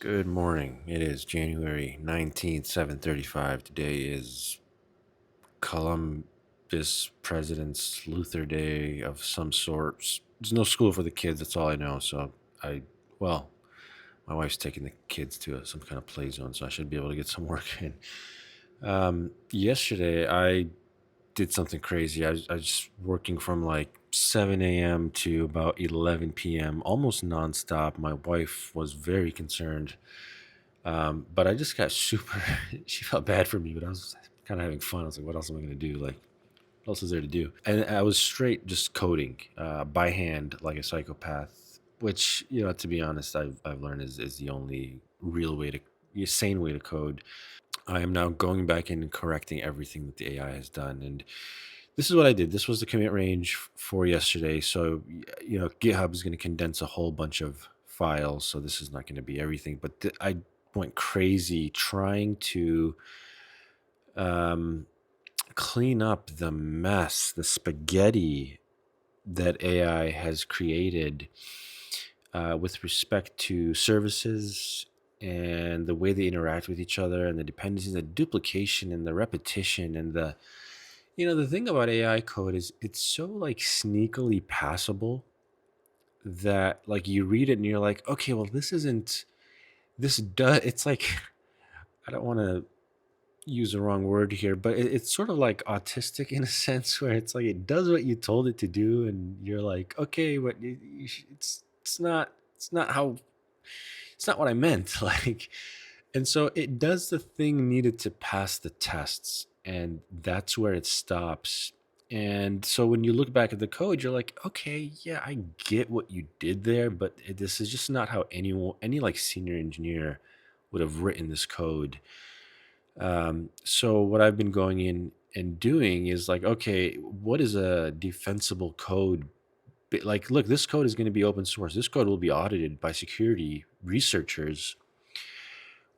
Good morning. It is January 19th, 7:35. Today is Columbus President's Luther Day of some sort. There's no school for the kids, that's all I know. So I well, my wife's taking the kids to some kind of play zone, so I should be able to get some work in. Yesterday I did something crazy. I was working from like 7 a.m. to about 11 p.m., almost nonstop. My wife was very concerned. But I just got super, she felt bad for me, but I was kind of having fun. I was like, what else am I going to do? Like, what else is there to do? And I was straight just coding by hand like a psychopath, which, to be honest, I've learned is the only real way the sane way to code. I am now going back in and correcting everything that the AI has done. And this is what I did. This was the commit range for yesterday. So, GitHub is going to condense a whole bunch of files. So this is not going to be everything. But I went crazy trying to um, clean up the mess, the spaghetti that AI has created with respect to services and the way they interact with each other and the dependencies, the duplication and the repetition and the thing about AI code is it's so like sneakily passable that like you read it and you're like, okay, well this does it's like I don't want to use the wrong word here, but it's sort of like autistic in a sense where it's like it does what you told it to do and you're like, okay, but it's not what I meant. Like, and so it does the thing needed to pass the tests, and that's where it stops. And so when you look back at the code, you're like, okay, yeah, I get what you did there, but this is just not how any like senior engineer would have written this code. So what I've been going in and doing is like, okay, what is a defensible code? Like, look, this code is going to be open source. This code will be audited by security researchers.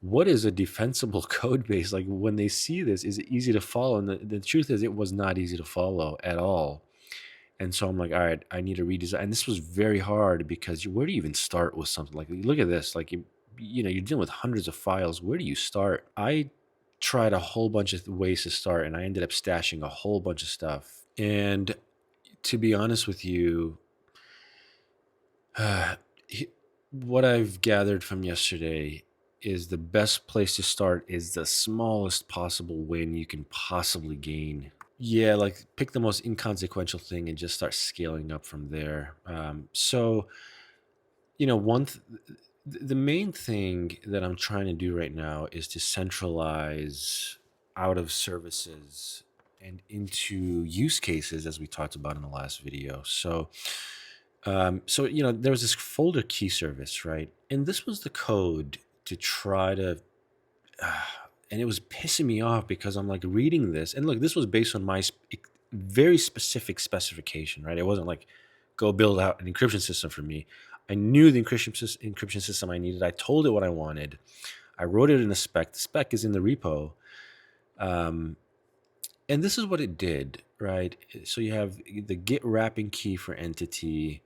What is a defensible code base? Like when they see this, is it easy to follow? And the truth is it was not easy to follow at all. And so I'm like, all right, I need to redesign. And this was very hard because where do you even start with something like, look at this, like, you're dealing with hundreds of files. Where do you start? I tried a whole bunch of ways to start and I ended up stashing a whole bunch of stuff. And to be honest with you, uh, what I've gathered from yesterday is the best place to start is the smallest possible win you can possibly gain. Yeah, like pick the most inconsequential thing and just start scaling up from there. So, one the main thing that I'm trying to do right now is to centralize out of services and into use cases, as we talked about in the last video. So there was this folder key service, right? And this was the code to try to, and it was pissing me off because I'm like reading this, and look, this was based on my very specific specification, right? It wasn't like go build out an encryption system for me. I knew the encryption system I needed. I told it what I wanted. I wrote it in a spec. The spec is in the repo. Um, and this is what it did, right? So you have the git wrapping key for entity,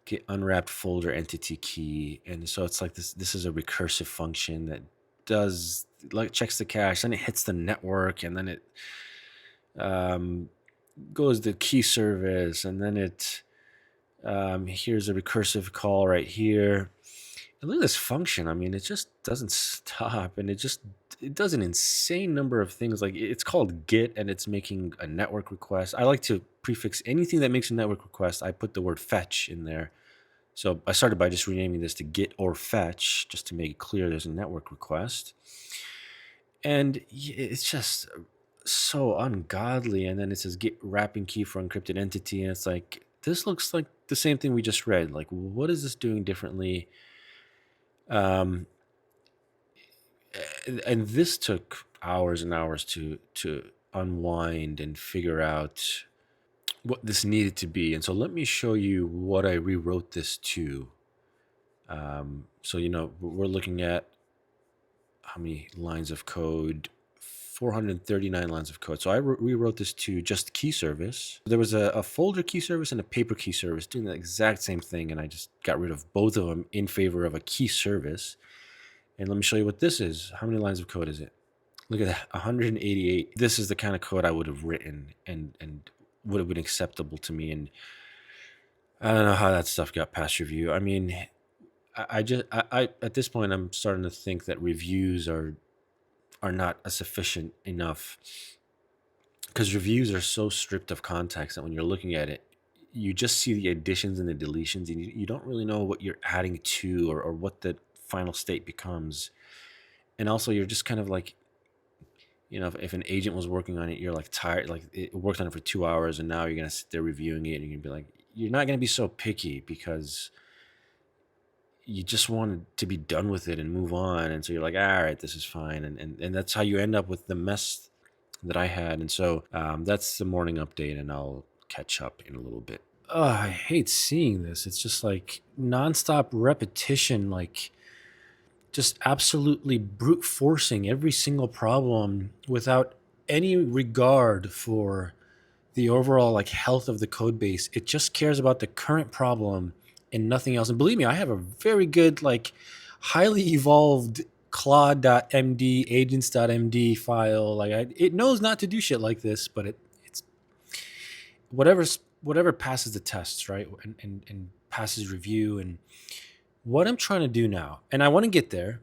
get unwrapped folder entity key, and so it's like this is a recursive function that does like checks the cache, then it hits the network, and then it um, goes to key service, and then it here's a recursive call right here. And look at this function. I mean, it just doesn't stop, and it does an insane number of things. Like it's called git, and it's making a network request. I like to prefix anything that makes a network request. I put the word fetch in there. So I started by just renaming this to get or fetch, just to make it clear there's a network request. And it's just so ungodly. And then it says get wrapping key for encrypted entity. And it's like, this looks like the same thing we just read. Like, what is this doing differently? Um, and this took hours and hours to unwind and figure out what this needed to be. And so let me show you what I rewrote this to. So, we're looking at how many lines of code? 439 lines of code. So I rewrote this to just key service. There was a folder key service and a paper key service doing the exact same thing, and I just got rid of both of them in favor of a key service. And let me show you what this is. How many lines of code is it? Look at that, 188. This is the kind of code I would have written and would have been acceptable to me. And I don't know how that stuff got past review. I mean, I at this point I'm starting to think that reviews are not sufficient enough, because reviews are so stripped of context that when you're looking at it, you just see the additions and the deletions, and you don't really know what you're adding to, or what the final state becomes. And also, you're just kind of like, if an agent was working on it, you're like tired, like it worked on it for 2 hours, and now you're gonna sit there reviewing it, and you're gonna be like, you're not gonna be so picky because you just wanted to be done with it and move on. And so you're like, all right, this is fine. And that's how you end up with the mess that I had. And so that's the morning update, and I'll catch up in a little bit. I hate seeing this. It's just like nonstop repetition, like just absolutely brute forcing every single problem without any regard for the overall like health of the code base. It just cares about the current problem and nothing else. And believe me, I have a very good, like, highly evolved Claude.md, agents.md file. Like, it knows not to do shit like this, but it's whatever passes the tests, right? And passes review. And what I'm trying to do now, and I want to get there,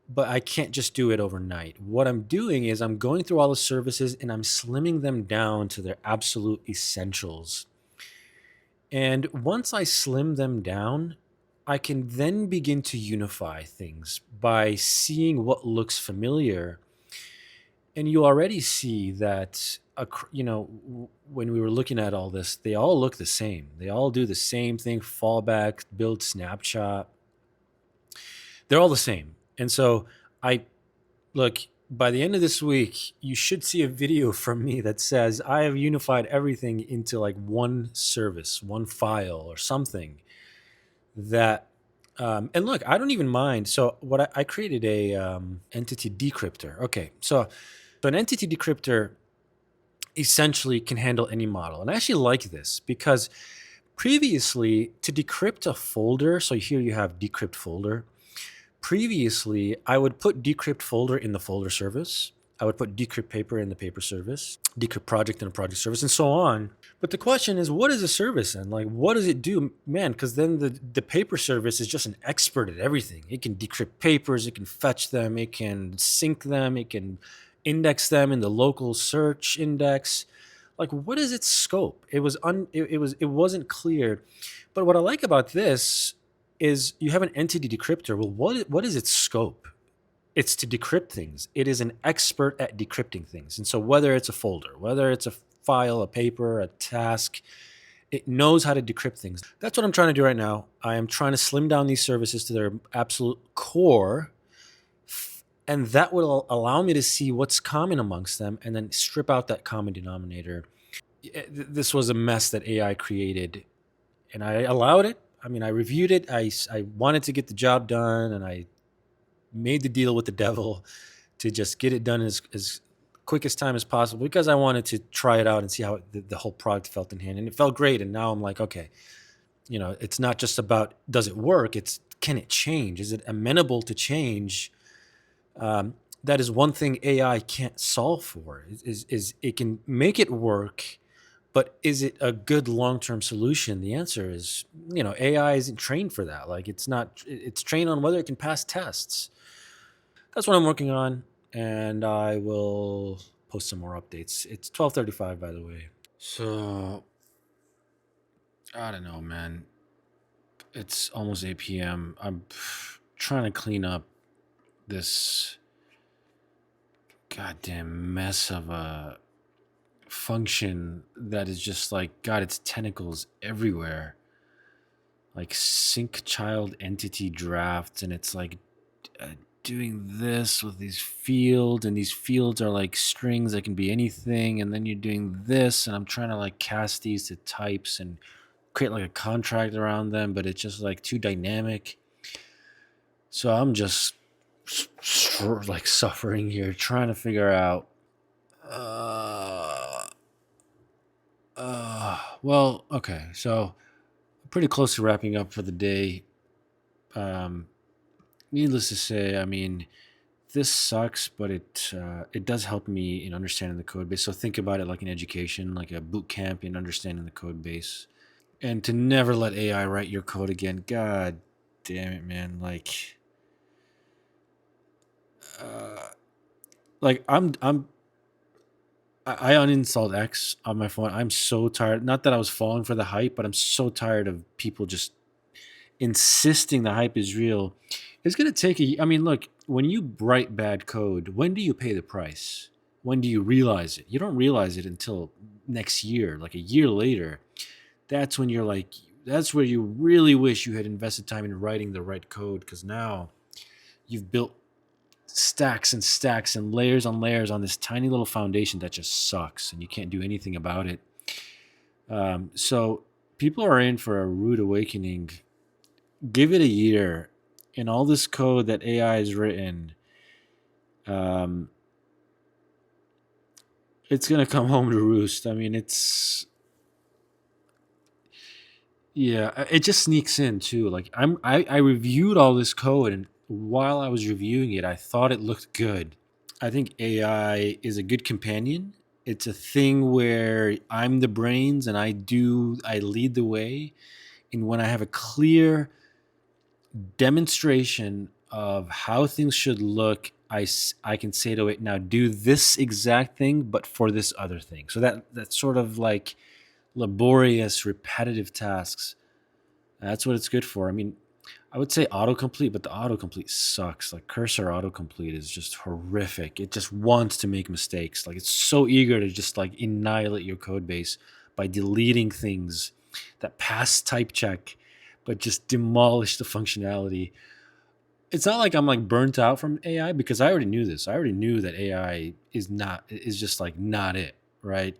but I can't just do it overnight. What I'm doing is I'm going through all the services and I'm slimming them down to their absolute essentials. And once I slim them down, I can then begin to unify things by seeing what looks familiar. And you already see that, when we were looking at all this, they all look the same. They all do the same thing: fallback, build snapshot. They're all the same. And so I look, by the end of this week, you should see a video from me that says I have unified everything into like one service, one file, or something that. And look, I don't even mind. So what I created a entity decryptor. Okay, so an entity decryptor essentially can handle any model, and I actually like this because previously, to decrypt a folder, so here you have decrypt folder. Previously, I would put decrypt folder in the folder service. I would put decrypt paper in the paper service, decrypt project in a project service, and so on. But the question is, what is a service, and like, what does it do, man? Because then the paper service is just an expert at everything. It can decrypt papers, it can fetch them, it can sync them, it can index them in the local search index. Like, what is its scope? It wasn't clear. But what I like about this is you have an entity decryptor. Well, what is its scope? It's to decrypt things. It is an expert at decrypting things. And so whether it's a folder, whether it's a file, a paper, a task, it knows how to decrypt things. That's what I'm trying to do right now. I am trying to slim down these services to their absolute core, and that will allow me to see what's common amongst them and then strip out that common denominator. This was a mess that AI created, and I allowed it. I mean, I reviewed it. I wanted to get the job done, and I made the deal with the devil to just get it done as quickest time as possible, because I wanted to try it out and see how the whole product felt in hand. And it felt great. And now I'm like, okay, it's not just about does it work? It's, can it change? Is it amenable to change? That is one thing AI can't solve for. Is it can make it work, but is it a good long-term solution? The answer is, AI isn't trained for that. Like, it's not. It's trained on whether it can pass tests. That's what I'm working on, and I will post some more updates. It's 12:35, by the way. So I don't know, man. It's almost 8 p.m. I'm trying to clean up this goddamn mess of a function that is just like got its tentacles everywhere. Like sync child entity drafts, and it's like doing this with these fields, and these fields are like strings that can be anything, and then you're doing this, and I'm trying to like cast these to types and create like a contract around them, but it's just like too dynamic. So I'm just like suffering here, trying to figure out well, okay, so pretty close to wrapping up for the day. needless to say, I mean, this sucks, but it does help me in understanding the code base. So think about it like an education, like a boot camp in understanding the code base, and to never let AI write your code again. God damn it, man! Uh, I uninstalled X on my phone. I'm so tired. Not that I was falling for the hype, but I'm so tired of people just insisting the hype is real. It's going to take I mean, look, when you write bad code, when do you pay the price? When do you realize it? You don't realize it until next year, like a year later. That's when you're like, that's where you really wish you had invested time in writing the right code, because now you've built stacks and stacks and layers on layers on this tiny little foundation that just sucks and you can't do anything about it. So people are in for a rude awakening. Give it a year, and all this code that AI has written, um, it's gonna come home to roost. I mean, yeah, it just sneaks in too. Like I reviewed all this code, and while I was reviewing it, I thought it looked good. I think AI is a good companion. It's a thing where I'm the brains and I lead the way. And when I have a clear demonstration of how things should look, I can say to it, now do this exact thing, but for this other thing. So that's sort of like laborious, repetitive tasks. That's what it's good for. I mean, I would say autocomplete, but the autocomplete sucks. Like cursor autocomplete is just horrific. It just wants to make mistakes. Like it's so eager to just like annihilate your code base by deleting things that pass type check, but just demolish the functionality. It's not like I'm like burnt out from AI, because I already knew this. I already knew that AI is just like not it, right?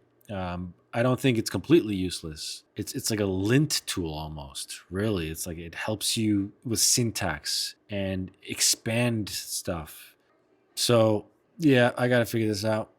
I don't think it's completely useless. It's like a lint tool almost. Really, it's like it helps you with syntax and expand stuff. So yeah, I got to figure this out.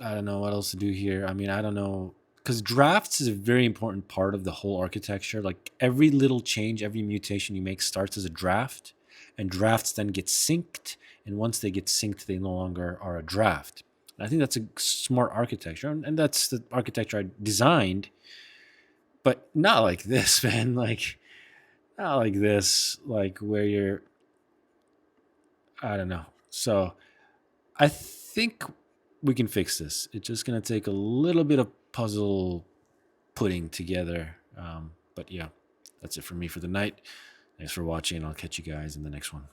I don't know what else to do here. I mean, I don't know, because drafts is a very important part of the whole architecture. Like every little change, every mutation you make starts as a draft, and drafts then get synced. And once they get synced, they no longer are a draft. And I think that's a smart architecture, and that's the architecture I designed, but not like this, man. Like not like this, like where you're, I don't know. So I think we can fix this. It's just going to take a little bit of puzzle putting together. But yeah, that's it for me for the night. Thanks for watching. I'll catch you guys in the next one.